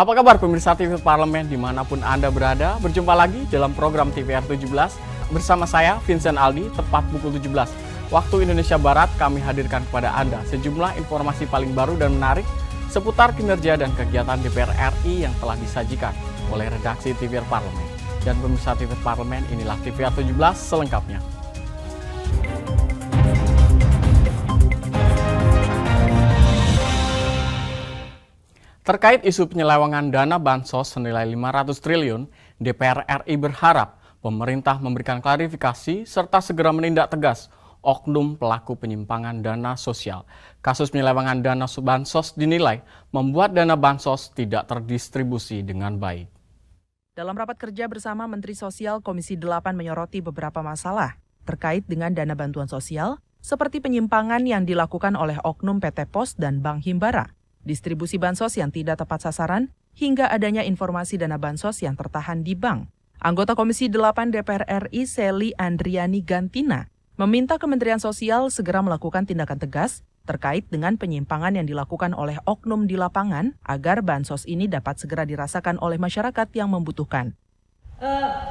Apa kabar pemirsa TVR Parlemen dimanapun Anda berada? Berjumpa lagi dalam program TVR 17 bersama saya Vincent Aldi, tepat pukul 17. Waktu Indonesia Barat kami hadirkan kepada Anda sejumlah informasi paling baru dan menarik seputar kinerja dan kegiatan DPR RI yang telah disajikan oleh redaksi TVR Parlemen. Dan pemirsa TVR Parlemen, inilah TVR 17 selengkapnya. Terkait isu penyelewengan dana bansos senilai 500 triliun, DPR RI berharap pemerintah memberikan klarifikasi serta segera menindak tegas oknum pelaku penyimpangan dana sosial. Kasus penyelewengan dana bansos dinilai membuat dana bansos tidak terdistribusi dengan baik. Dalam rapat kerja bersama Menteri Sosial, Komisi 8 menyoroti beberapa masalah terkait dengan dana bantuan sosial, seperti penyimpangan yang dilakukan oleh oknum PT POS dan Bank Himbara, distribusi bansos yang tidak tepat sasaran, hingga adanya informasi dana bansos yang tertahan di bank. Anggota Komisi 8 DPR RI, Sely Andriani Gantina, meminta Kementerian Sosial segera melakukan tindakan tegas terkait dengan penyimpangan yang dilakukan oleh oknum di lapangan agar bansos ini dapat segera dirasakan oleh masyarakat yang membutuhkan.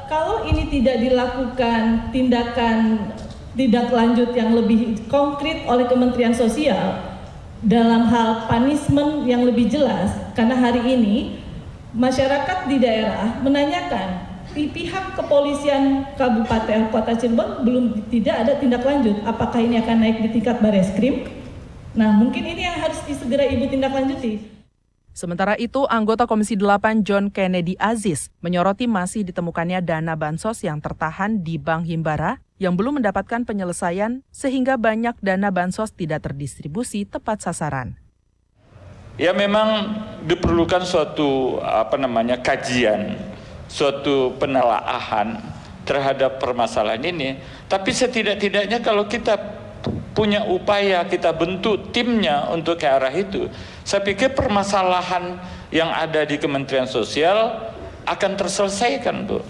Kalau ini tidak dilakukan tindak lanjut yang lebih konkret oleh Kementerian Sosial, dalam hal punishment yang lebih jelas, karena hari ini masyarakat di daerah menanyakan pihak kepolisian Kabupaten Kota Cirebon tidak ada tindak lanjut. Apakah ini akan naik di tingkat Bareskrim? Nah, mungkin ini yang harus segera Ibu tindak lanjuti. Sementara itu, anggota Komisi 8 John Kennedy Aziz menyoroti masih ditemukannya dana bansos yang tertahan di Bank Himbara yang belum mendapatkan penyelesaian sehingga banyak dana bansos tidak terdistribusi tepat sasaran. Ya memang diperlukan suatu kajian, suatu penelaahan terhadap permasalahan ini. Tapi setidak-tidaknya kalau kita punya upaya, kita bentuk timnya untuk ke arah itu, saya pikir permasalahan yang ada di Kementerian Sosial akan terselesaikan, Bu.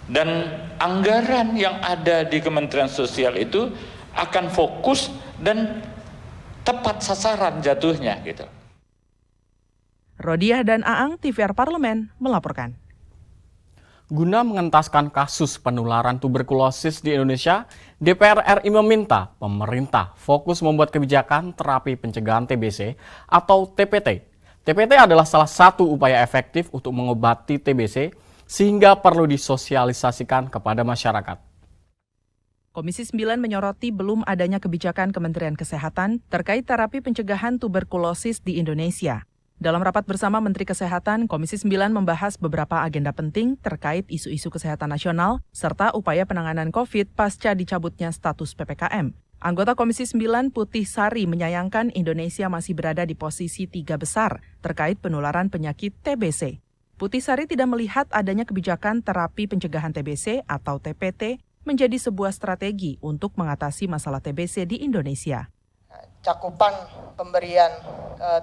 Dan anggaran yang ada di Kementerian Sosial itu akan fokus dan tepat sasaran jatuhnya gitu. Rodiah dan Aang, TVR Parlemen melaporkan. Guna mengentaskan kasus penularan tuberkulosis di Indonesia, DPR RI meminta pemerintah fokus membuat kebijakan terapi pencegahan TBC atau TPT. TPT adalah salah satu upaya efektif untuk mengobati TBC sehingga perlu disosialisasikan kepada masyarakat. Komisi 9 menyoroti belum adanya kebijakan Kementerian Kesehatan terkait terapi pencegahan tuberkulosis di Indonesia. Dalam rapat bersama Menteri Kesehatan, Komisi 9 membahas beberapa agenda penting terkait isu-isu kesehatan nasional serta upaya penanganan COVID pasca dicabutnya status PPKM. Anggota Komisi 9 Putih Sari menyayangkan Indonesia masih berada di posisi 3 besar terkait penularan penyakit TBC. Putih Sari tidak melihat adanya kebijakan terapi pencegahan TBC atau TPT menjadi sebuah strategi untuk mengatasi masalah TBC di Indonesia. Cakupan pemberian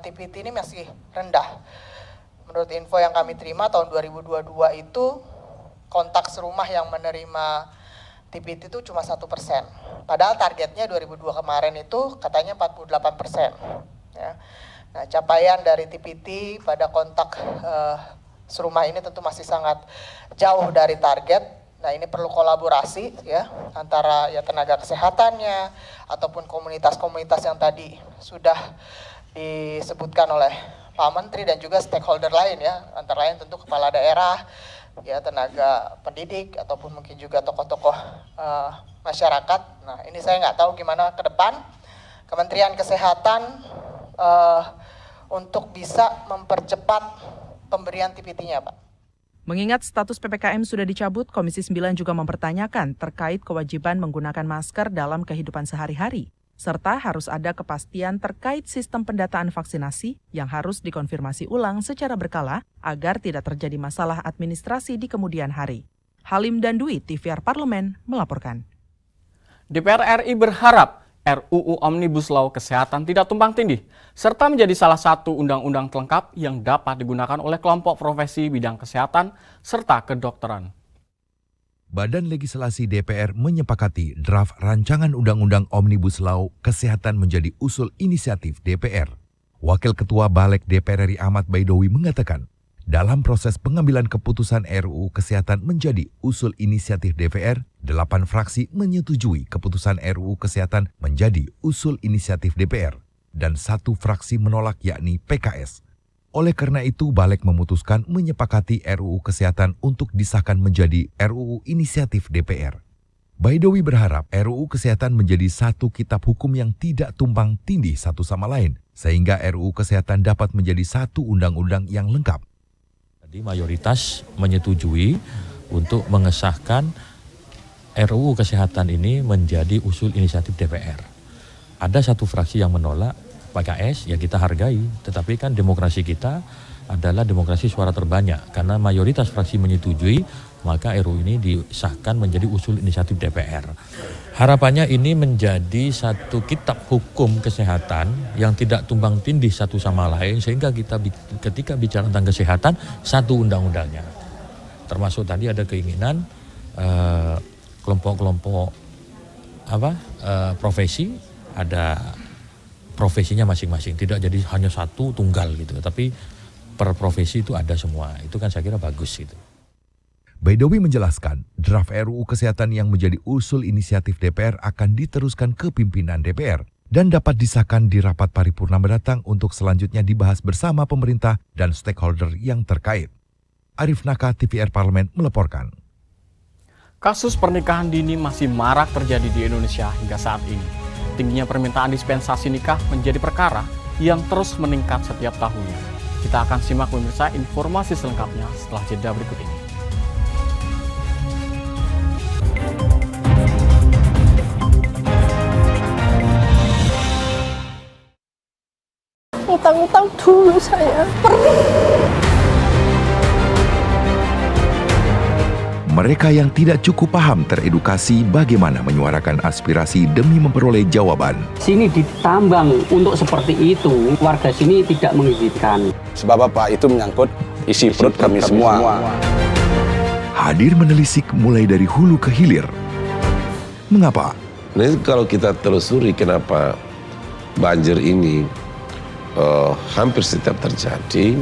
TPT ini masih rendah. Menurut info yang kami terima tahun 2022 itu kontak serumah yang menerima TPT itu cuma 1%. Padahal targetnya 2002 kemarin itu katanya 48%. Ya. Nah, capaian dari TPT pada kontak serumah ini tentu masih sangat jauh dari target. Nah, ini perlu kolaborasi ya antara ya tenaga kesehatannya ataupun komunitas-komunitas yang tadi sudah disebutkan oleh Pak Menteri dan juga stakeholder lain ya, antara lain tentu kepala daerah, ya tenaga pendidik ataupun mungkin juga tokoh-tokoh masyarakat. Nah, ini saya nggak tahu gimana ke depan Kementerian Kesehatan untuk bisa mempercepat pemberian TPT-nya, Pak. Mengingat status PPKM sudah dicabut, Komisi 9 juga mempertanyakan terkait kewajiban menggunakan masker dalam kehidupan sehari-hari, serta harus ada kepastian terkait sistem pendataan vaksinasi yang harus dikonfirmasi ulang secara berkala agar tidak terjadi masalah administrasi di kemudian hari. Halim dan Dwi, TVR Parlemen, melaporkan. DPR RI berharap RUU Omnibus Law Kesehatan tidak tumpang tindih, serta menjadi salah satu undang-undang lengkap yang dapat digunakan oleh kelompok profesi bidang kesehatan serta kedokteran. Badan Legislasi DPR menyepakati draft rancangan Undang-Undang Omnibus Law Kesehatan menjadi usul inisiatif DPR. Wakil Ketua Balik DPR RI Ahmad Baidowi mengatakan, Dalam proses pengambilan keputusan RUU Kesehatan menjadi usul inisiatif DPR, 8 fraksi menyetujui keputusan RUU Kesehatan menjadi usul inisiatif DPR, dan 1 fraksi menolak yakni PKS. Oleh karena itu, Balik memutuskan menyepakati RUU Kesehatan untuk disahkan menjadi RUU inisiatif DPR. Baidowi berharap RUU Kesehatan menjadi satu kitab hukum yang tidak tumpang tindih satu sama lain, sehingga RUU Kesehatan dapat menjadi satu undang-undang yang lengkap. Jadi mayoritas menyetujui untuk mengesahkan RUU Kesehatan ini menjadi usul inisiatif DPR. Ada 1 fraksi yang menolak, PKS, yang kita hargai, tetapi kan demokrasi kita adalah demokrasi suara terbanyak. Karena mayoritas fraksi menyetujui, maka RUU ini disahkan menjadi usul inisiatif DPR. Harapannya ini menjadi satu kitab hukum kesehatan yang tidak tumpang tindih satu sama lain, sehingga kita ketika bicara tentang kesehatan, satu undang-undangnya. Termasuk tadi ada keinginan kelompok-kelompok profesi, ada profesinya masing-masing, tidak jadi hanya satu tunggal gitu, tapi per profesi itu ada semua. Itu kan saya kira bagus gitu. Baidowi menjelaskan, draft RUU Kesehatan yang menjadi usul inisiatif DPR akan diteruskan ke pimpinan DPR dan dapat disahkan di rapat paripurna mendatang untuk selanjutnya dibahas bersama pemerintah dan stakeholder yang terkait. Arif Naka, TVR Parlemen melaporkan. Kasus pernikahan dini masih marak terjadi di Indonesia hingga saat ini. Tingginya permintaan dispensasi nikah menjadi perkara yang terus meningkat setiap tahunnya. Kita akan simak pemirsa informasi selengkapnya setelah jeda berikut ini. Utang-utang dulu saya. Mereka yang tidak cukup paham teredukasi bagaimana menyuarakan aspirasi demi memperoleh jawaban. Sini ditambang untuk seperti itu, warga sini tidak mengizinkan. Sebab apa itu menyangkut isi perut kami semua. Hadir menelisik mulai dari hulu ke hilir. Mengapa? Nah, kalau kita telusuri kenapa banjir ini hampir setiap terjadi,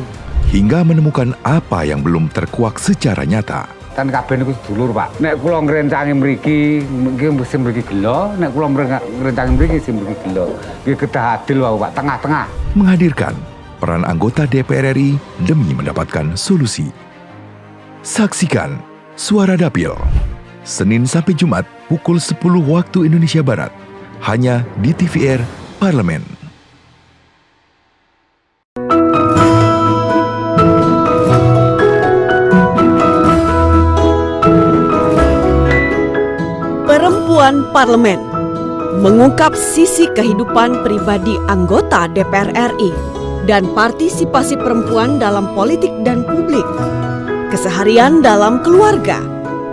hingga menemukan apa yang belum terkuak secara nyata. Kan kabeh niku sedulur, Pak. Nek kula ngrencangi mriki, mesti mriki gelo, nek kula ngrencangi mriki mesti mriki gelo. Nggih kedah adil wae, Pak, tengah-tengah. Menghadirkan peran anggota DPR RI demi mendapatkan solusi. Saksikan Suara Dapil, Senin sampai Jumat pukul 10 waktu Indonesia Barat, hanya di TVR Parlemen. Perempuan Parlemen mengungkap sisi kehidupan pribadi anggota DPR RI dan partisipasi perempuan dalam politik dan publik, keseharian dalam keluarga,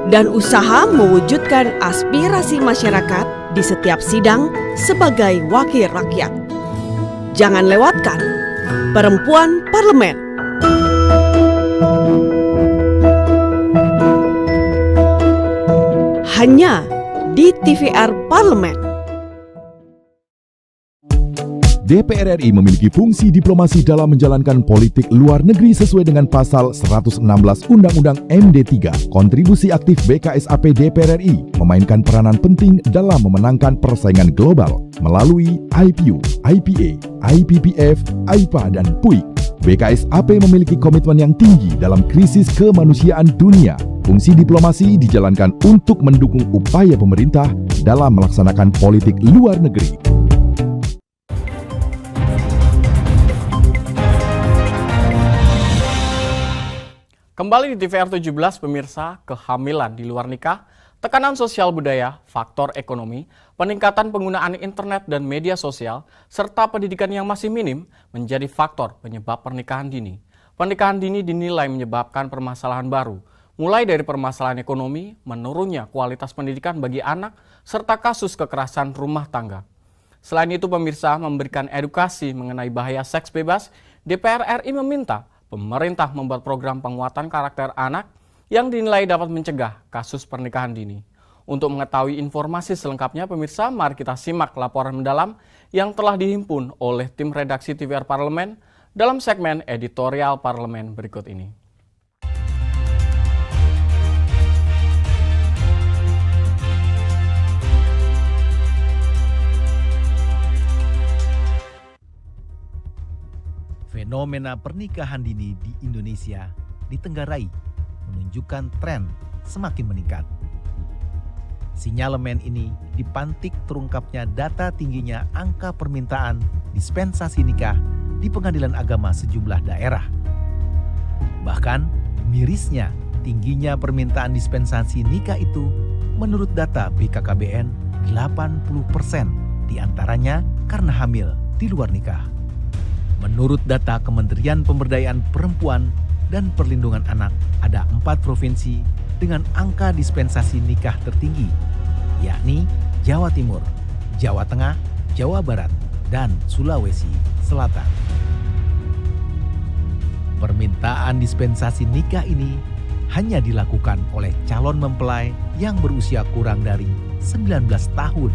dan usaha mewujudkan aspirasi masyarakat di setiap sidang sebagai wakil rakyat. Jangan lewatkan Perempuan Parlemen. Hanya di TVR Parlemen. DPR RI memiliki fungsi diplomasi dalam menjalankan politik luar negeri sesuai dengan pasal 116 Undang-Undang MD3. Kontribusi aktif BKSAP DPR RI memainkan peranan penting dalam memenangkan persaingan global melalui IPU, IPA, IPPF, IPA, dan PUIK. BKSAP memiliki komitmen yang tinggi dalam krisis kemanusiaan dunia. Fungsi diplomasi dijalankan untuk mendukung upaya pemerintah dalam melaksanakan politik luar negeri. Kembali di TVR 17, pemirsa, kehamilan di luar nikah, tekanan sosial budaya, faktor ekonomi, peningkatan penggunaan internet dan media sosial, serta pendidikan yang masih minim menjadi faktor penyebab pernikahan dini. Pernikahan dini dinilai menyebabkan permasalahan baru, mulai dari permasalahan ekonomi, menurunnya kualitas pendidikan bagi anak, serta kasus kekerasan rumah tangga. Selain itu, pemirsa, memberikan edukasi mengenai bahaya seks bebas, DPR RI meminta pemerintah membuat program penguatan karakter anak yang dinilai dapat mencegah kasus pernikahan dini. Untuk mengetahui informasi selengkapnya, pemirsa, mari kita simak laporan mendalam yang telah dihimpun oleh tim redaksi TVR Parlemen dalam segmen editorial Parlemen berikut ini. Fenomena pernikahan dini di Indonesia ditenggarai menunjukkan tren semakin meningkat. Sinyalemen ini dipantik terungkapnya data tingginya angka permintaan dispensasi nikah di pengadilan agama sejumlah daerah. Bahkan mirisnya tingginya permintaan dispensasi nikah itu menurut data BKKBN 80% diantaranya karena hamil di luar nikah. Menurut data Kementerian Pemberdayaan Perempuan dan Perlindungan Anak, ada 4 provinsi dengan angka dispensasi nikah tertinggi, yakni Jawa Timur, Jawa Tengah, Jawa Barat, dan Sulawesi Selatan. Permintaan dispensasi nikah ini hanya dilakukan oleh calon mempelai yang berusia kurang dari 19 tahun,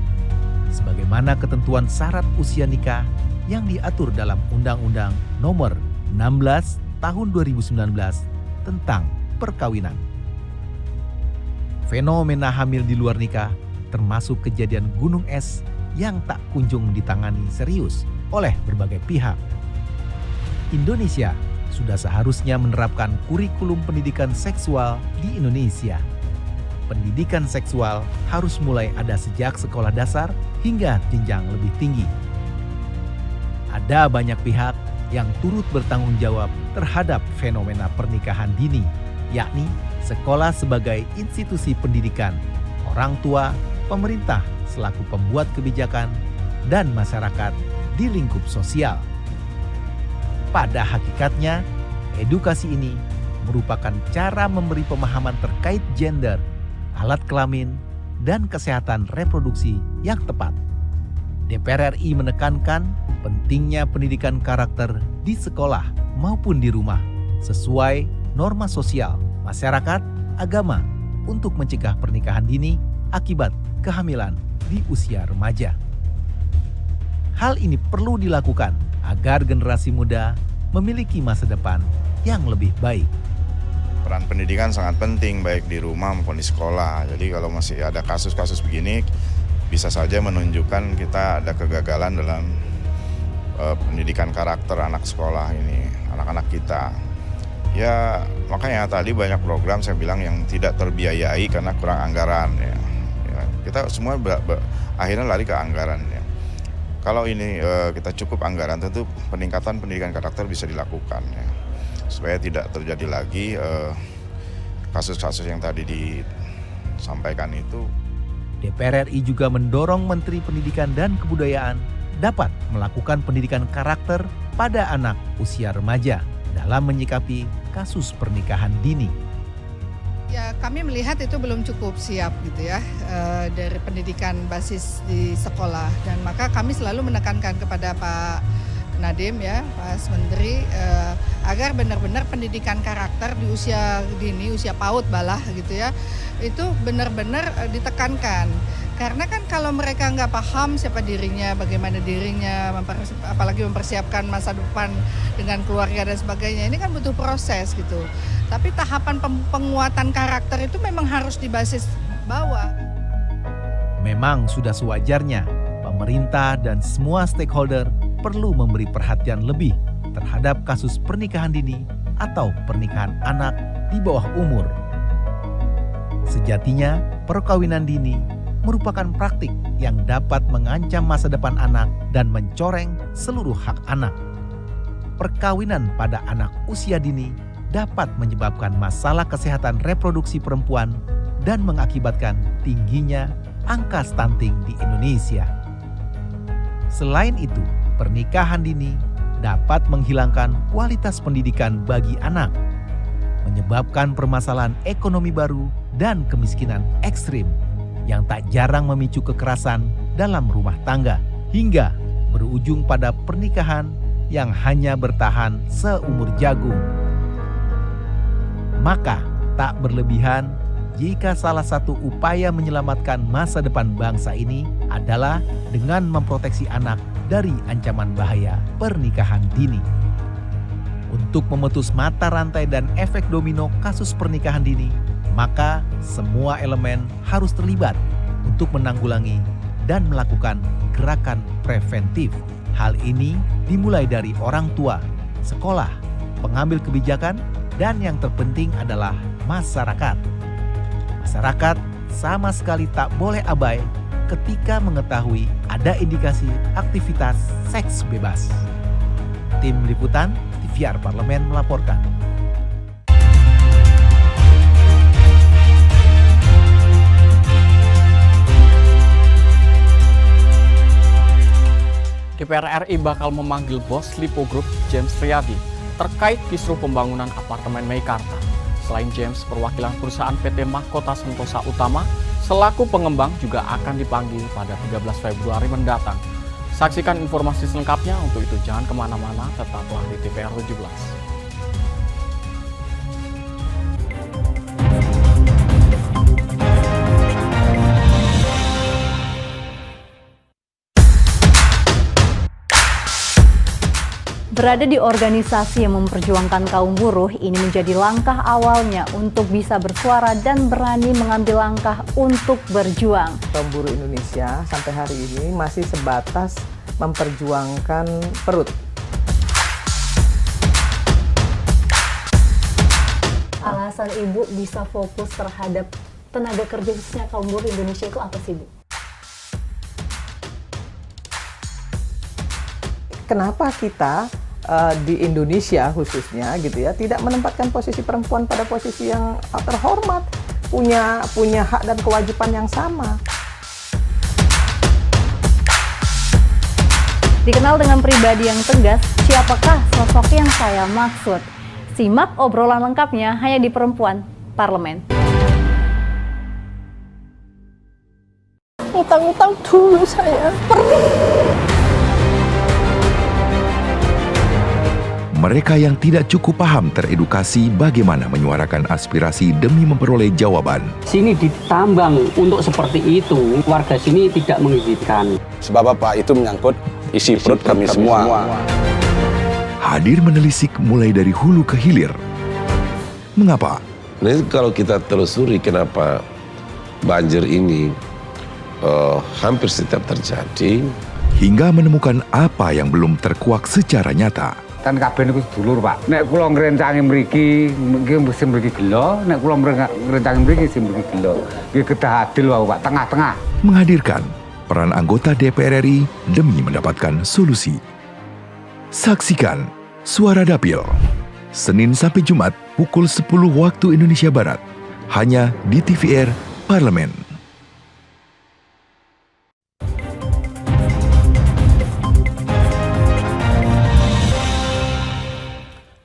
sebagaimana ketentuan syarat usia nikah yang diatur dalam Undang-Undang Nomor 16 Tahun 2019 tentang perkawinan. Fenomena hamil di luar nikah termasuk kejadian gunung es yang tak kunjung ditangani serius oleh berbagai pihak. Indonesia sudah seharusnya menerapkan kurikulum pendidikan seksual di Indonesia. Pendidikan seksual harus mulai ada sejak sekolah dasar hingga jenjang lebih tinggi. Ada banyak pihak yang turut bertanggung jawab terhadap fenomena pernikahan dini, yakni sekolah sebagai institusi pendidikan, orang tua, pemerintah selaku pembuat kebijakan, dan masyarakat di lingkup sosial. Pada hakikatnya, edukasi ini merupakan cara memberi pemahaman terkait gender, alat kelamin, dan kesehatan reproduksi yang tepat. DPR RI menekankan pentingnya pendidikan karakter di sekolah maupun di rumah sesuai norma sosial, masyarakat, agama untuk mencegah pernikahan dini akibat kehamilan di usia remaja. Hal ini perlu dilakukan agar generasi muda memiliki masa depan yang lebih baik. Peran pendidikan sangat penting baik di rumah maupun di sekolah. Jadi kalau masih ada kasus-kasus begini bisa saja menunjukkan kita ada kegagalan dalam pendidikan karakter anak sekolah ini, anak-anak kita. Ya makanya tadi banyak program saya bilang yang tidak terbiayai karena kurang anggaran. Ya, kita semua akhirnya lari ke anggaran. Ya. Kalau ini kita cukup anggaran, tentu peningkatan pendidikan karakter bisa dilakukan. Ya. Supaya tidak terjadi lagi kasus-kasus yang tadi disampaikan itu. DPR RI juga mendorong Menteri Pendidikan dan Kebudayaan dapat melakukan pendidikan karakter pada anak usia remaja dalam menyikapi kasus pernikahan dini. Ya, kami melihat itu belum cukup siap gitu ya dari pendidikan basis di sekolah, dan maka kami selalu menekankan kepada Pak Nadiem ya, Pak Menteri agar benar-benar pendidikan karakter di usia dini, usia PAUD balah gitu ya, itu benar-benar ditekankan. Karena kan kalau mereka nggak paham siapa dirinya, bagaimana dirinya, apalagi mempersiapkan masa depan dengan keluarga dan sebagainya, ini kan butuh proses gitu. Tapi tahapan penguatan karakter itu memang harus di basis bawah. Memang sudah sewajarnya pemerintah dan semua stakeholder perlu memberi perhatian lebih terhadap kasus pernikahan dini atau pernikahan anak di bawah umur. Sejatinya, perkawinan dini merupakan praktik yang dapat mengancam masa depan anak dan mencoreng seluruh hak anak. Perkawinan pada anak usia dini dapat menyebabkan masalah kesehatan reproduksi perempuan dan mengakibatkan tingginya angka stunting di Indonesia. Selain itu, pernikahan dini dapat menghilangkan kualitas pendidikan bagi anak, menyebabkan permasalahan ekonomi baru dan kemiskinan ekstrim yang tak jarang memicu kekerasan dalam rumah tangga hingga berujung pada pernikahan yang hanya bertahan seumur jagung. Maka tak berlebihan jika salah satu upaya menyelamatkan masa depan bangsa ini adalah dengan memproteksi anak dari ancaman bahaya pernikahan dini. Untuk memutus mata rantai dan efek domino kasus pernikahan dini, maka semua elemen harus terlibat untuk menanggulangi dan melakukan gerakan preventif. Hal ini dimulai dari orang tua, sekolah, pengambil kebijakan, dan yang terpenting adalah masyarakat. Masyarakat sama sekali tak boleh abai ketika mengetahui ada indikasi aktivitas seks bebas. Tim Liputan TVR Parlemen melaporkan. DPR RI bakal memanggil bos Lipo Group, James Riyadi, terkait kisru pembangunan apartemen Meikarta. Selain James, perwakilan perusahaan PT Mahkota Sentosa Utama selaku pengembang juga akan dipanggil pada 13 Februari mendatang. Saksikan informasi selengkapnya, untuk itu jangan kemana-mana, tetaplah di TVR 17. Berada di organisasi yang memperjuangkan kaum buruh, ini menjadi langkah awalnya untuk bisa bersuara dan berani mengambil langkah untuk berjuang. Kaum buruh Indonesia sampai hari ini masih sebatas memperjuangkan perut. Alasan Ibu bisa fokus terhadap tenaga kerja khususnya kaum buruh Indonesia itu apa sih, Bu? Kenapa kita di Indonesia khususnya gitu ya tidak menempatkan posisi perempuan pada posisi yang terhormat, punya hak dan kewajiban yang sama. Dikenal dengan pribadi yang tegas, siapakah sosok yang saya maksud? Simak obrolan lengkapnya hanya di Perempuan Parlemen. Utang-utang dulu saya. Mereka yang tidak cukup paham teredukasi bagaimana menyuarakan aspirasi demi memperoleh jawaban. Sini ditambang untuk seperti itu, warga sini tidak mengizinkan. Sebab apa? Itu menyangkut isi perut kami semua. Hadir menelisik mulai dari hulu ke hilir. Mengapa? Nah, kalau kita telusuri kenapa banjir ini hampir setiap terjadi, hingga menemukan apa yang belum terkuak secara nyata. Kan kabeh niku sedulur, Pak. Nek kula ngrencangi mriki, mesti mriki gelo, nek kula ngrencangi mriki sing mriki gelo. Nggih kedah adil wae, Pak, tengah-tengah. Menghadirkan peran anggota DPR RI demi mendapatkan solusi. Saksikan Suara Dapil, Senin sampai Jumat pukul 10 waktu Indonesia Barat, hanya di TVR Parlemen.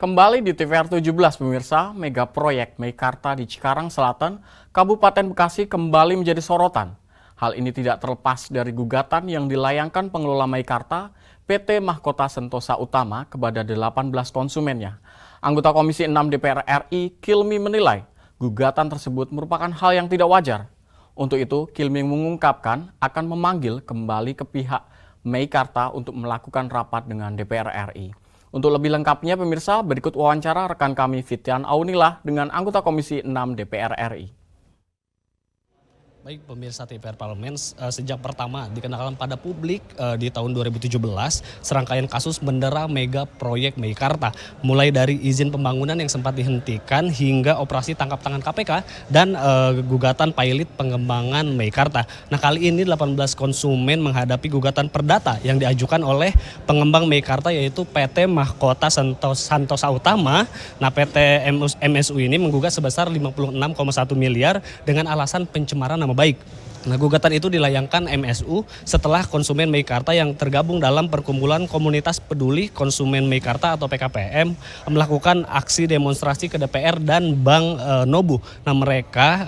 Kembali di TVR 17 pemirsa, mega proyek Meikarta di Cikarang Selatan, Kabupaten Bekasi kembali menjadi sorotan. Hal ini tidak terlepas dari gugatan yang dilayangkan pengelola Meikarta, PT Mahkota Sentosa Utama kepada 18 konsumennya. Anggota Komisi 6 DPR RI, Kilmi, menilai gugatan tersebut merupakan hal yang tidak wajar. Untuk itu, Kilmi mengungkapkan akan memanggil kembali ke pihak Meikarta untuk melakukan rapat dengan DPR RI. Untuk lebih lengkapnya pemirsa, berikut wawancara rekan kami Fitian Aunilah dengan anggota Komisi 6 DPR RI. Baik pemirsa TVR Parlemen, sejak pertama dikenalkan pada publik di tahun 2017, serangkaian kasus mendera mega proyek Meikarta. Mulai dari izin pembangunan yang sempat dihentikan hingga operasi tangkap tangan KPK dan gugatan pilot pengembangan Meikarta. Nah kali ini 18 konsumen menghadapi gugatan perdata yang diajukan oleh pengembang Meikarta yaitu PT Mahkota Sentosa Utama. Nah PT MSU ini menggugat sebesar 56,1 miliar dengan alasan pencemaran nama baik. Nah, gugatan itu dilayangkan MSU setelah konsumen Meikarta yang tergabung dalam Perkumpulan Komunitas Peduli Konsumen Meikarta atau PKPM melakukan aksi demonstrasi ke DPR dan Bank Nobu. Nah, mereka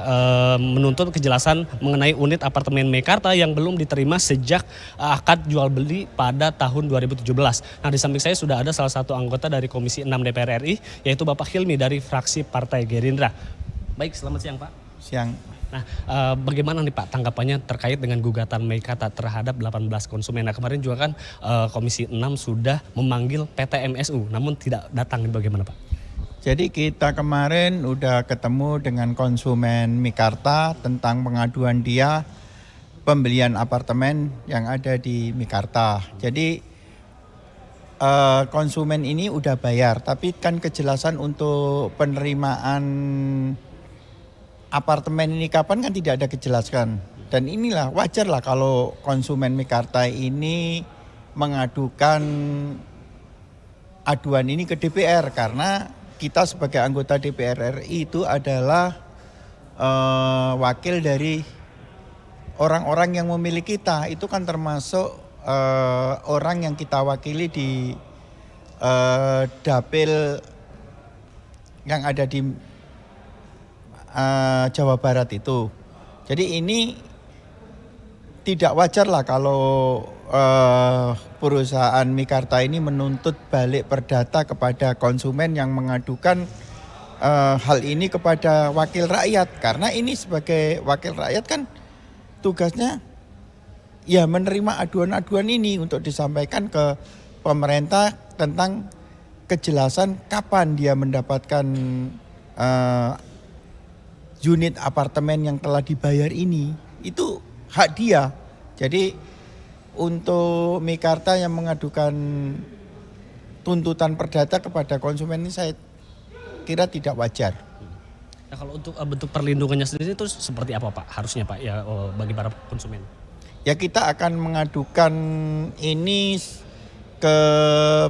menuntut kejelasan mengenai unit apartemen Meikarta yang belum diterima sejak akad jual beli pada tahun 2017. Nah, di samping saya sudah ada salah satu anggota dari Komisi 6 DPR RI yaitu Bapak Hilmi dari fraksi Partai Gerindra. Baik, selamat siang Pak. Siang. Nah, bagaimana nih Pak tanggapannya terkait dengan gugatan Meikarta terhadap 18 konsumen? Nah, kemarin juga kan Komisi 6 sudah memanggil PT MSU, namun tidak datang. Bagaimana Pak? Jadi kita kemarin udah ketemu dengan konsumen Meikarta tentang pengaduan dia pembelian apartemen yang ada di Meikarta. Jadi konsumen ini udah bayar, tapi kan kejelasan untuk penerimaan apartemen ini kapan kan tidak ada kejelasan. Dan inilah wajar lah kalau konsumen Meikarta ini mengadukan aduan ini ke DPR, karena kita sebagai anggota DPR RI itu adalah wakil dari orang-orang yang memilih kita. Itu kan termasuk orang yang kita wakili di dapil yang ada di Jawa Barat itu. Jadi ini tidak wajar lah kalau perusahaan Meikarta ini menuntut balik perdata kepada konsumen yang mengadukan hal ini kepada wakil rakyat. Karena ini sebagai wakil rakyat kan tugasnya ya menerima aduan-aduan ini untuk disampaikan ke pemerintah tentang kejelasan kapan dia mendapatkan unit apartemen yang telah dibayar ini. Itu hak dia. Jadi untuk Meikarta yang mengadukan tuntutan perdata kepada konsumen ini saya kira tidak wajar. Nah, kalau untuk bentuk perlindungannya sendiri itu seperti apa Pak? Harusnya Pak ya bagi para konsumen. Ya kita akan mengadukan ini ke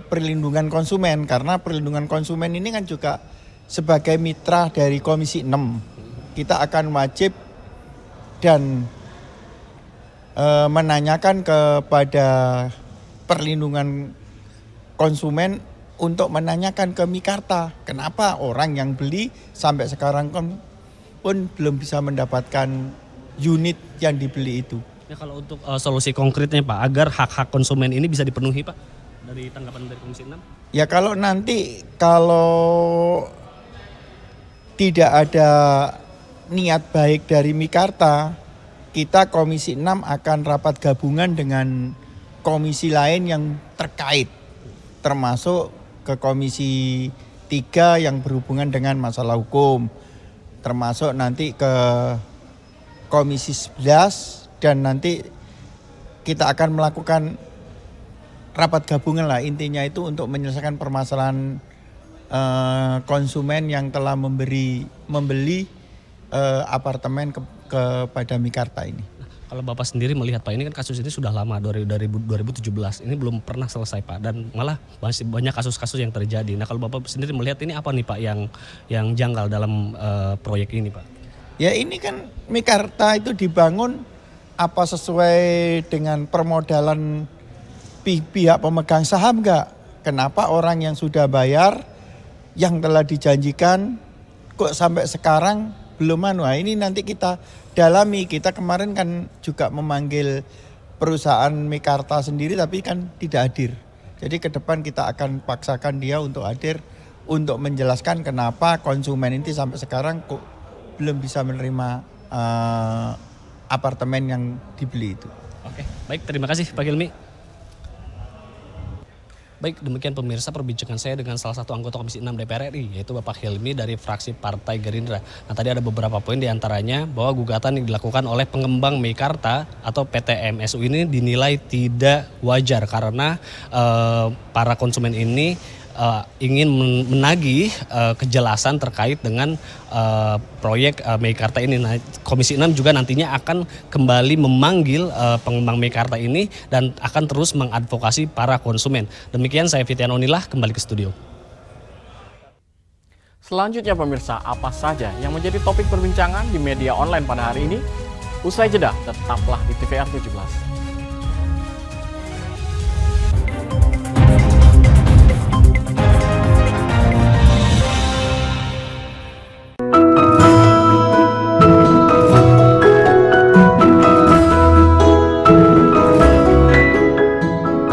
perlindungan konsumen, karena perlindungan konsumen ini kan juga sebagai mitra dari Komisi 6. Kita akan wajib dan menanyakan kepada perlindungan konsumen untuk menanyakan ke Meikarta kenapa orang yang beli sampai sekarang pun belum bisa mendapatkan unit yang dibeli itu. Ya, kalau untuk solusi konkretnya Pak, agar hak-hak konsumen ini bisa dipenuhi Pak, dari tanggapan dari Komisi 6? Ya kalau tidak ada niat baik dari Meikarta, kita Komisi 6 akan rapat gabungan dengan komisi lain yang terkait, termasuk ke Komisi 3 yang berhubungan dengan masalah hukum, termasuk nanti ke Komisi 11, dan nanti kita akan melakukan rapat gabungan lah, intinya itu untuk menyelesaikan permasalahan konsumen yang telah membeli apartemen kepada Meikarta ini. Kalau Bapak sendiri melihat Pak, ini kan kasus ini sudah lama dari 2017, ini belum pernah selesai Pak, dan malah masih banyak kasus-kasus yang terjadi. Nah kalau Bapak sendiri melihat ini apa nih Pak yang janggal dalam proyek ini Pak? Ya ini kan Meikarta itu dibangun apa sesuai dengan permodalan pihak pemegang saham enggak? Kenapa orang yang sudah bayar, yang telah dijanjikan kok sampai sekarang belum ini nanti kita dalami. Kita kemarin kan juga memanggil perusahaan Meikarta sendiri tapi kan tidak hadir. Jadi ke depan kita akan paksakan dia untuk hadir untuk menjelaskan kenapa konsumen ini sampai sekarang kok belum bisa menerima apartemen yang dibeli itu. Oke, baik, terima kasih Pak Hilmi. Baik, demikian pemirsa perbincangan saya dengan salah satu anggota Komisi 6 DPR RI, yaitu Bapak Hilmi dari fraksi Partai Gerindra. Nah tadi ada beberapa poin diantaranya bahwa gugatan yang dilakukan oleh pengembang Meikarta atau PT MSU ini dinilai tidak wajar karena para konsumen ini ingin menagih kejelasan terkait dengan proyek Meikarta ini. Nah, Komisi 6 juga nantinya akan kembali memanggil pengembang Meikarta ini dan akan terus mengadvokasi para konsumen. Demikian saya Fitian Onilah, kembali ke studio. Selanjutnya pemirsa, apa saja yang menjadi topik perbincangan di media online pada hari ini? Usai jeda, tetaplah di TVR 17.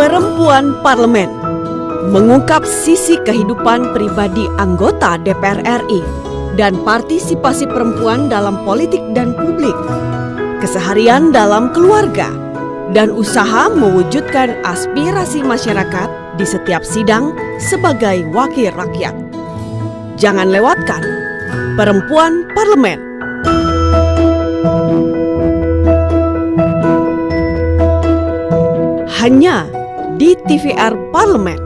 Perempuan Parlemen mengungkap sisi kehidupan pribadi anggota DPR RI dan partisipasi perempuan dalam politik dan publik, keseharian dalam keluarga, dan usaha mewujudkan aspirasi masyarakat di setiap sidang sebagai wakil rakyat. Jangan lewatkan Perempuan Parlemen. Hanya di TVR Parlemen.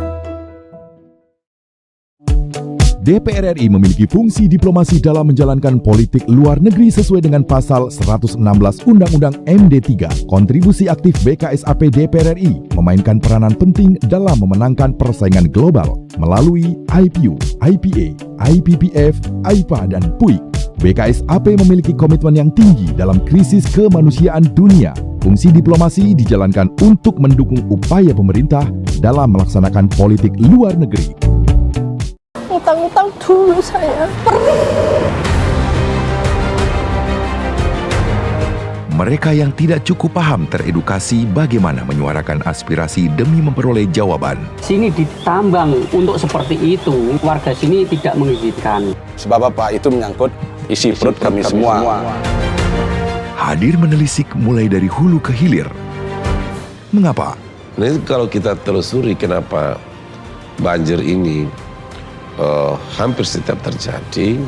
DPR RI memiliki fungsi diplomasi dalam menjalankan politik luar negeri sesuai dengan pasal 116 Undang-Undang MD3. Kontribusi aktif BKSAP DPR RI memainkan peranan penting dalam memenangkan persaingan global melalui IPU, IPA, IPPF, IPA, dan PUIK. BKSAP memiliki komitmen yang tinggi dalam krisis kemanusiaan dunia. Fungsi diplomasi dijalankan untuk mendukung upaya pemerintah dalam melaksanakan politik luar negeri. Utang-utang dulu saya. Mereka yang tidak cukup paham teredukasi bagaimana menyuarakan aspirasi demi memperoleh jawaban. Sini ditambang untuk seperti itu, warga sini tidak mengizinkan. Sebab apa? Itu menyangkut isi perut kami semua. Hadir menelisik mulai dari hulu ke hilir. Mengapa? Nah, kalau kita telusuri kenapa banjir ini hampir setiap terjadi,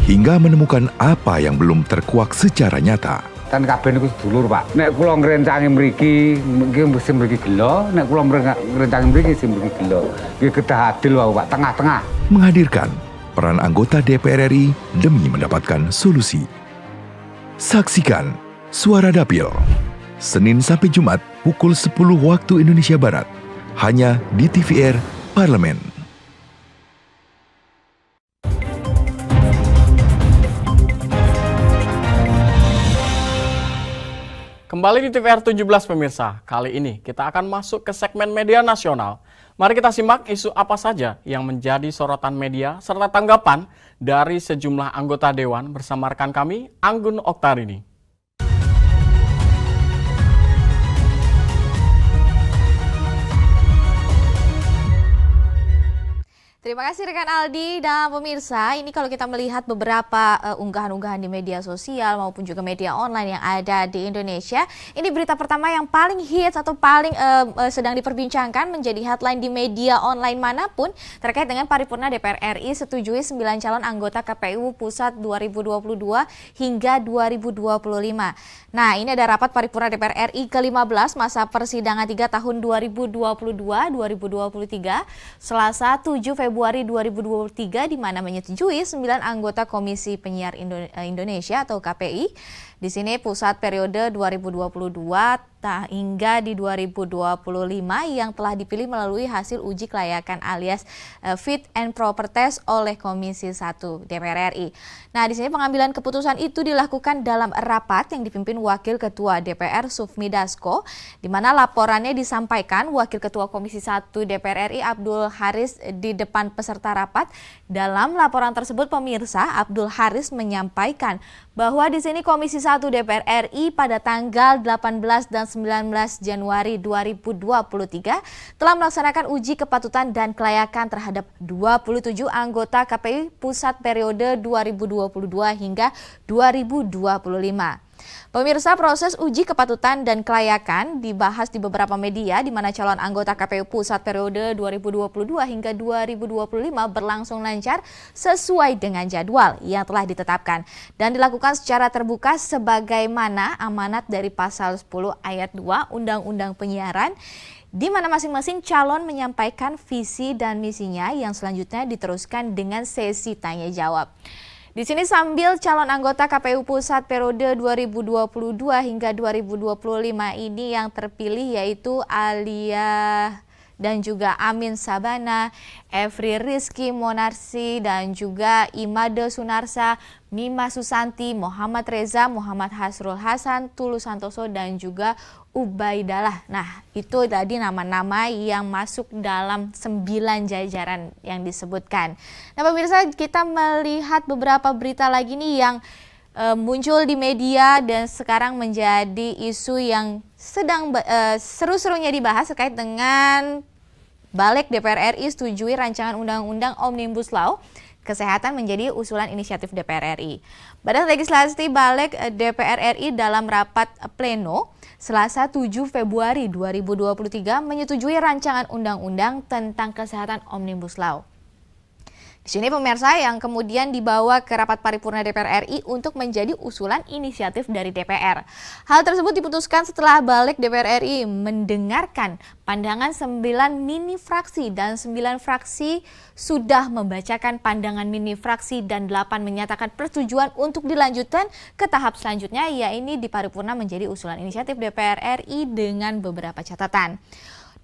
hingga menemukan apa yang belum terkuak secara nyata. Kan kabeh niku sedulur, Pak. Nek kula ngrencangi mriki, mesti mriki gelo, nek kula ngrencangi mriki sing mriki gelo. Nggih kedah adil wae, Pak, tengah-tengah. Menghadirkan peran anggota DPR RI demi mendapatkan solusi. Saksikan Suara Dapil, Senin sampai Jumat pukul 10 waktu Indonesia Barat, hanya di TVR Parlemen. Kembali di TVR 17 pemirsa, kali ini kita akan masuk ke segmen media nasional. Mari kita simak isu apa saja yang menjadi sorotan media serta tanggapan dari sejumlah anggota Dewan bersama rekan kami, Anggun Oktarini. Terima kasih rekan Aldi dan pemirsa. Ini kalau kita melihat beberapa unggahan-unggahan di media sosial maupun juga media online yang ada di Indonesia. Ini berita pertama yang paling hits atau paling sedang diperbincangkan menjadi headline di media online manapun terkait dengan paripurna DPR RI setujui 9 calon anggota KPU Pusat 2022 hingga 2025. Nah, ini ada rapat paripurna DPR RI ke-15 masa persidangan 3 tahun 2022-2023 Selasa 7 Februari 2023 di mana menyetujui 9 anggota Komisi Penyiar Indonesia atau KPI. Di sini pusat periode 2022 hingga di 2025 yang telah dipilih melalui hasil uji kelayakan alias fit and proper test oleh Komisi 1 DPR RI. Nah, di sini pengambilan keputusan itu dilakukan dalam rapat yang dipimpin Wakil Ketua DPR Sufmi Dasko, di mana laporannya disampaikan Wakil Ketua Komisi 1 DPR RI Abdul Haris di depan peserta rapat. Dalam laporan tersebut pemirsa, Abdul Haris menyampaikan bahwa di sini Komisi 1 DPR RI pada tanggal 18 dan 19 Januari 2023 telah melaksanakan uji kepatutan dan kelayakan terhadap 27 anggota KPI Pusat periode 2022 hingga 2025. Pemirsa, proses uji kepatutan dan kelayakan dibahas di beberapa media di mana calon anggota KPU Pusat periode 2022 hingga 2025 berlangsung lancar sesuai dengan jadwal yang telah ditetapkan dan dilakukan secara terbuka sebagaimana amanat dari pasal 10 ayat 2 Undang-Undang Penyiaran, di mana masing-masing calon menyampaikan visi dan misinya yang selanjutnya diteruskan dengan sesi tanya jawab. Di sini sambil calon anggota KPU Pusat periode 2022 hingga 2025 ini yang terpilih yaitu Alia dan juga Amin Sabana, Efri Rizky Monarsi dan juga Imade Sunarsa, Mima Susanti, Muhammad Reza, Muhammad Hasrul Hasan, Tulus Santoso dan juga Ubaidallah. Nah, itu tadi nama-nama yang masuk dalam 9 jajaran yang disebutkan. Nah, pemirsa, kita melihat beberapa berita lagi nih yang muncul di media dan sekarang menjadi isu yang sedang seru-serunya dibahas terkait dengan Balik DPR RI setujui rancangan undang-undang Omnibus Law Kesehatan menjadi usulan inisiatif DPR RI. Badan Legislasi Balik DPR RI dalam rapat pleno Selasa 7 Februari 2023 menyetujui rancangan undang-undang tentang kesehatan Omnibus Law. Di sini pemirsa yang kemudian dibawa ke rapat paripurna DPR RI untuk menjadi usulan inisiatif dari DPR. Hal tersebut diputuskan setelah Balik DPR RI mendengarkan pandangan 9 mini fraksi dan 9 fraksi sudah membacakan pandangan mini fraksi dan 8 menyatakan persetujuan untuk dilanjutkan ke tahap selanjutnya, yaitu di paripurna menjadi usulan inisiatif DPR RI dengan beberapa catatan.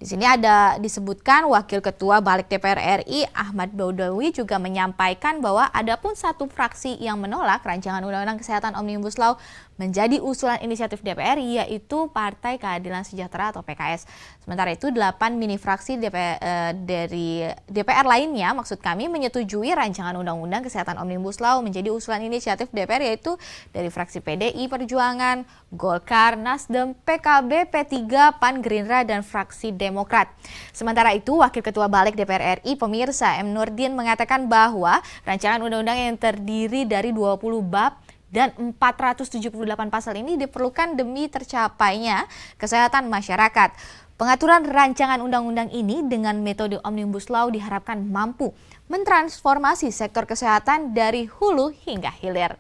Di sini ada disebutkan Wakil Ketua Balik DPR RI Ahmad Baudawi juga menyampaikan bahwa ada pun satu fraksi yang menolak rancangan Undang-Undang Kesehatan Omnibus Law menjadi usulan inisiatif DPR, yaitu Partai Keadilan Sejahtera atau PKS. Sementara itu 8 mini fraksi dari DPR lainnya maksud kami menyetujui rancangan Undang-Undang Kesehatan Omnibus Law menjadi usulan inisiatif DPR, yaitu dari fraksi PDI Perjuangan, Golkar, Nasdem, PKB, P3, PAN, Gerindra, dan fraksi Demokrat. Sementara itu, Wakil Ketua Balik DPR RI, pemirsa M. Nurdin mengatakan bahwa rancangan undang-undang yang terdiri dari 20 bab dan 478 pasal ini diperlukan demi tercapainya kesehatan masyarakat. Pengaturan rancangan undang-undang ini dengan metode Omnibus Law diharapkan mampu mentransformasi sektor kesehatan dari hulu hingga hilir.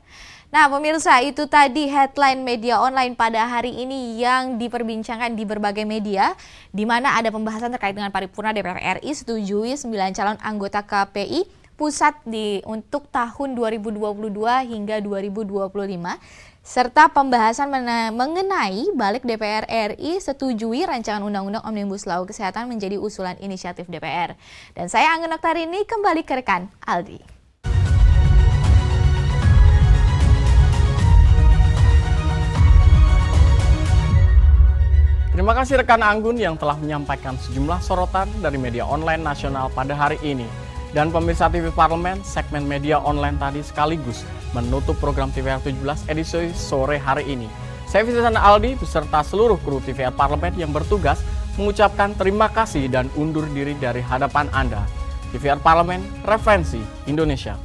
Nah pemirsa, itu tadi headline media online pada hari ini yang diperbincangkan di berbagai media, di mana ada pembahasan terkait dengan paripurna DPR RI setujui 9 calon anggota KPI pusat untuk tahun 2022 hingga 2025, serta pembahasan mengenai Balik DPR RI setujui rancangan Undang-Undang Omnibus Law Kesehatan menjadi usulan inisiatif DPR. Dan saya Anggun Oktarini, kembali ke rekan Aldi. Terima kasih rekan Anggun yang telah menyampaikan sejumlah sorotan dari media online nasional pada hari ini. Dan pemirsa TV Parlemen, segmen media online tadi sekaligus menutup program TVR 17 edisi sore hari ini. Saya Vincent Aldi beserta seluruh kru TVR Parlemen yang bertugas mengucapkan terima kasih dan undur diri dari hadapan Anda. TVR Parlemen, referensi Indonesia.